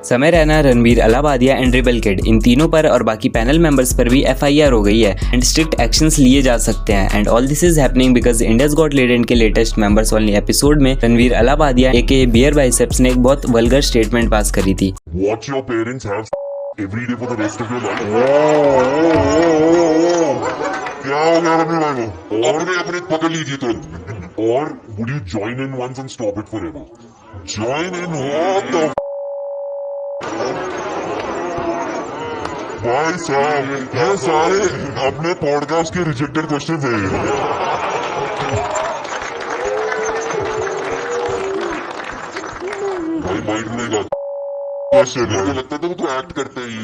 समय Raina, Ranveer Allahbadia and Rebel Kid, इन तीनों पर और बाकी पैनल मेंबर्स पर भी FIR हो गई है एंड स्ट्रिक्ट एक्शंस लिए जा सकते हैं। And all this is happening because India's got talent के लेटेस्ट मेंबर्स ओनली एपिसोड में Ranveer Allahbadia AKA Beer Biceps ने एक बहुत वल्गर स्टेटमेंट पास करी थी। Watch your parents have every day for the rest of your life. क्या हो गया रणवीर भाई को? और भी अपने पकड़ लीजिए तुरंत। और would you join in once and stop it forever? Join in what the भाई साहब, ये सारे अपने पॉडकास्ट के रिजेक्टेड क्वेश्चन है। भाई माइंड में मुझे लगता था तो एक्ट करते ही।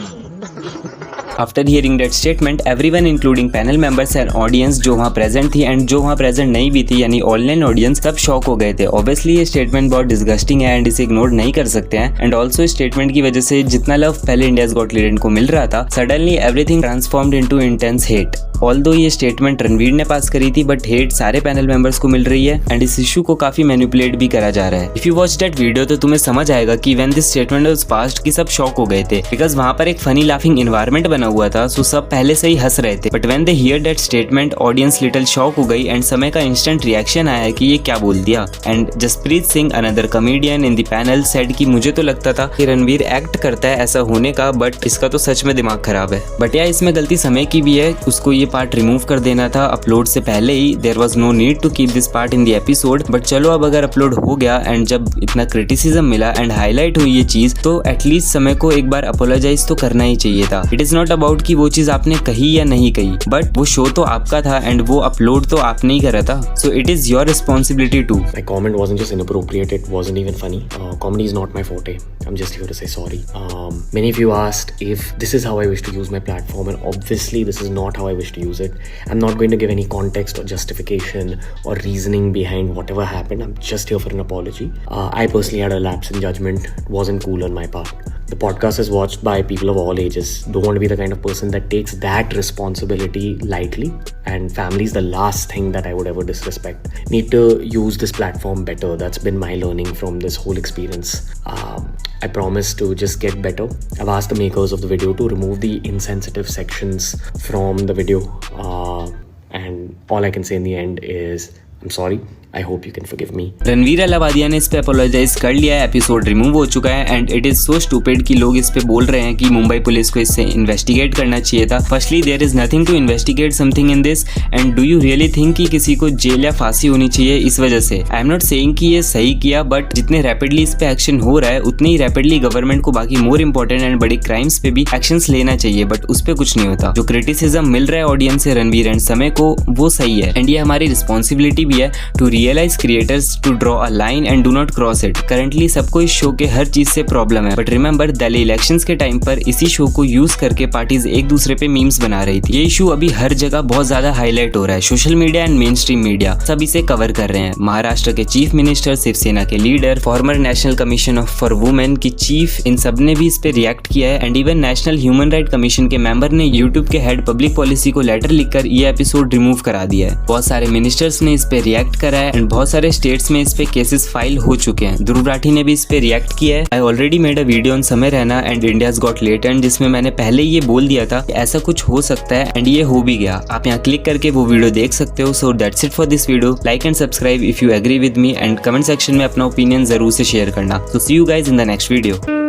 After hearing that statement, everyone including panel members and audience जो वहाँ प्रेजेंट थी एंड जो वहाँ प्रेजेंट नहीं भी थी यानी ऑनलाइन ऑडियंस, सब शॉक हो गए थे। ऑब्वियसली ये स्टेटमेंट बहुत डिस्गस्टिंग है एंड इसे इग्नोर नहीं कर सकते हैं। एंड ऑल्सो इस स्टेटमेंट की वजह से जितना लव पहले इंडियाज गॉट टैलेंट को मिल रहा था, suddenly everything transformed into intense hate. Although ये स्टेटमेंट रणवीर ने पास करी थी, बट हेट सारे पैनल मेंबर्स को मिल रही है एंड इस इशू को काफी मैनिपुलेट भी करा जा रहा है। If you watch that video तो तुम्हें समझ आएगा कि when this statement was passed कि सब शॉक हो गए थे बिकॉज वहाँ पर एक फनी लाफिंग एनवायरनमेंट बना हुआ था, सो सब पहले से ही हंस रहे थे। But when they hear that statement audience little shock हो गई एंड समय का इंस्टेंट रिएक्शन आया कि ये क्या बोल दिया। And Jaspreet Singh, another comedian in the panel, said कि मुझे तो लगता था कि रणवीर एक्ट करता है ऐसा होने का, बट इसका तो सच में दिमाग खराब है। बट यार इसमें गलती समय की भी है, उसको ये पार्ट रिमूव कर देना था अपलोड से पहले ही। There was no need to keep this part in the episode, but चलो अब अगर अपलोड हो गया एंड जब इतना क्रिटिसिज्म मिला एंड हाईलाइट हुई ये चीज, तो एटलीस्ट समय को एक बार अपोलोजाइज तो करना ही चाहिए था। इट इज नॉट अबाउट कि वो चीज आपने कही या नहीं कही, बट वो शो तो आपका था एंड वो अपलोड तो आपने ही करा था, so it is your responsibility too. My comment wasn't just inappropriate, it wasn't even funny. Comedy is not my forte. I'm just here to say sorry. Many of you asked if this is how I wish to use my platform, and obviously this is not how I wish to use it. I'm not going to give any context or justification or reasoning behind whatever happened. I'm just here for an apology. I personally had a lapse in judgment. It wasn't cool on my part. The podcast is watched by people of all ages. Don't want to be the kind of person that takes that responsibility lightly, and family is the last thing that I would ever disrespect. Need to use this platform better. That's been my learning from this whole experience. I promise to just get better. I've asked the makers of the video to remove the insensitive sections from the video, and all I can say in the end is I'm sorry. I hope you can forgive me. Ranveer Allahbadia ने इस पे apologise कर लिया है, episode remove हो चुका है and it is so stupid कि लोग इस पे बोल रहे हैं कि मुंबई पुलिस को इससे इन्वेस्टिगेट करना चाहिए था। Firstly there is nothing to investigate something in this, and do you really think कि किसी को जेल या फांसी होनी चाहिए इस वजह से? आई एम नॉट सेइंग कि ये सही किया, बट जितने रैपिडली इस पे एक्शन हो रहा है उतनी ही रैपिडली गवर्नमेंट को बाकी मोर इंपॉर्टेंट एंड बड़ी क्राइम्स पे भी एक्शंस लेना चाहिए, बट उस पे कुछ नहीं होता। जो क्रिटिसिज्म मिल रहा है ऑडियंस से रणवीर एंड समय को, वो सही है एंड ये हमारी रिस्पॉन्सिबिलिटी भी है to realise creators to draw a line and do not cross it. Currently सबको इस शो के हर चीज से प्रॉब्लम है, बट रिमेंबर दिल्ली इलेक्शंस के टाइम पर इसी शो को यूज करके पार्टीज एक दूसरे पे मीम्स बना रही थी। ये इशू अभी हर जगह बहुत ज्यादा हाईलाइट हो रहा है। Social media and main stream media सब इसे कवर कर रहे हैं। महाराष्ट्र के चीफ मिनिस्टर, शिवसेना के leader, farmer national commission for women की चीफ, इन सब ने भी इस पे रिएक्ट किया है and even national human right commission के मेंबर ने यूट्यूब के हेड पब्लिक पॉलिसी को लेटर लिखकर ये एपिसोड रिमूव करा दिया है। बहुत सारे मिनिस्टर्स ने इस पे रिएक्ट करा है एंड बहुत सारे स्टेट्स में इस पे केसेस फाइल हो चुके हैं। ध्रुव राठी ने भी इस पे रिएक्ट किया है। I already made a video on Samay Raina and India's got Talent जिसमें मैंने पहले ये बोल दिया था कि ऐसा कुछ हो सकता है एंड ये हो भी गया। आप यहाँ क्लिक करके वो वीडियो देख सकते हो। So that's it for this video. Like and subscribe if you agree with me and comment section में अपना ओपिनियन जरूर से शेयर करना। So see you guys in the next video.